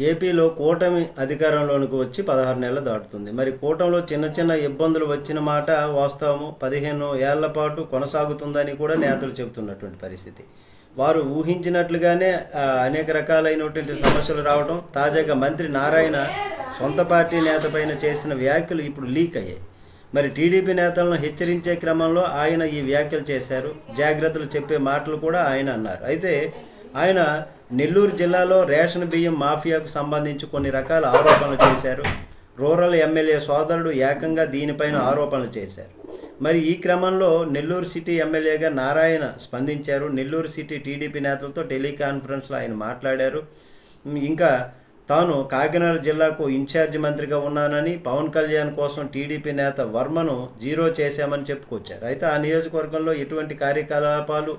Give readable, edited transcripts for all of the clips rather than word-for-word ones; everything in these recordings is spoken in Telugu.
ఏపీలో కూటమి అధికారంలోనికి వచ్చి 16 నెలలు దాటుతుంది. మరి కూటమిలో చిన్న చిన్న ఇబ్బందులు వచ్చిన మాట వాస్తవము. 15 ఏళ్ల పాటు కొనసాగుతుందని కూడా నేతలు చెబుతున్నటువంటి పరిస్థితి. వారు ఊహించినట్లుగానే అనేక రకాలైనటువంటి సమస్యలు రావడం, తాజాగా మంత్రి నారాయణ సొంత పార్టీ నేతపైన చేసిన వ్యాఖ్యలు ఇప్పుడు లీక్ అయ్యాయి. మరి టీడీపీ నేతలను హెచ్చరించే క్రమంలో ఆయన ఈ వ్యాఖ్యలు చేశారు. జాగ్రత్తలు చెప్పే మాటలు కూడా ఆయన అన్నారు. అయితే ఆయన నెల్లూరు జిల్లాలో రేషన్ బియ్యం మాఫియాకు సంబంధించి కొన్ని రకాల ఆరోపణలు చేశారు. రూరల్ ఎమ్మెల్యే సోదరుడు ఏకంగా దీనిపైన ఆరోపణలు చేశారు. మరి ఈ క్రమంలో నెల్లూరు సిటీ ఎమ్మెల్యేగా నారాయణ స్పందించారు. నెల్లూరు సిటీ టీడీపీ నేతలతో టెలికాన్ఫరెన్స్లో ఆయన మాట్లాడారు. ఇంకా తాను కాకినాడ జిల్లాకు ఇన్ఛార్జి మంత్రిగా ఉన్నానని, పవన్ కళ్యాణ్ కోసం టీడీపీ నేత వర్మను జీరో చేశామని చెప్పుకొచ్చారు. అయితే ఆ నియోజకవర్గంలో ఎటువంటి కార్యకలాపాలు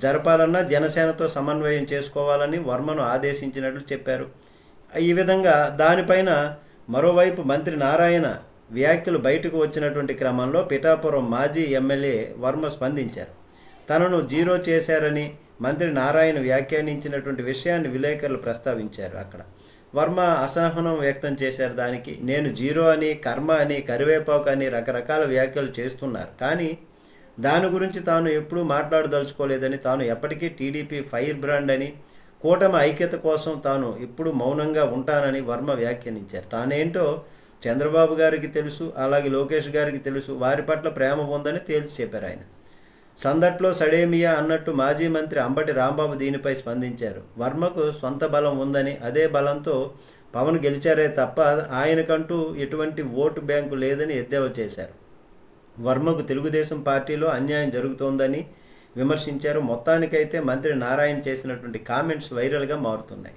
జరపాలన్నా జనసేనతో సమన్వయం చేసుకోవాలని వర్మను ఆదేశించినట్లు చెప్పారు. ఈ విధంగా దానిపైన మరోవైపు మంత్రి నారాయణ వ్యాఖ్యలు బయటకు వచ్చినటువంటి క్రమంలో పిఠాపురం మాజీ ఎమ్మెల్యే వర్మ స్పందించారు. తనను జీరో చేశారని మంత్రి నారాయణ వ్యాఖ్యానించినటువంటి విషయాన్ని విలేకరులు ప్రస్తావించారు. అక్కడ వర్మ అసహనం వ్యక్తం చేశారు. దానికి నేను జీరో అని, కర్మ అని, కరివేపాకు అని రకరకాల వ్యాఖ్యలు చేస్తున్నారు. కానీ దాని గురించి తాను ఎప్పుడూ మాట్లాడదలుచుకోలేదని, తాను ఎప్పటికీ టీడీపీ ఫైర్ బ్రాండ్ అని, కూటమి ఐక్యత కోసం తాను ఎప్పుడూ మౌనంగా ఉంటానని వర్మ వ్యాఖ్యానించారు. తానేంటో చంద్రబాబు గారికి తెలుసు, అలాగే లోకేష్ గారికి తెలుసు, వారి పట్ల ప్రేమ ఉందని తేల్చి చెప్పారు ఆయన. సందట్లో సడేమియా అన్నట్టు మాజీ మంత్రి అంబటి రాంబాబు దీనిపై స్పందించారు. వర్మకు సొంత బలం ఉందని, అదే బలంతో పవన్ గెలిచారే తప్ప ఆయనకంటూ ఎటువంటి ఓటు బ్యాంకు లేదని ఎద్దేవా చేశారు. వర్మకు తెలుగుదేశం పార్టీలో అన్యాయం జరుగుతోందని విమర్శించారు. మొత్తానికైతే మంత్రి నారాయణ చేసినటువంటి కామెంట్స్ వైరల్గా మారుతున్నాయి.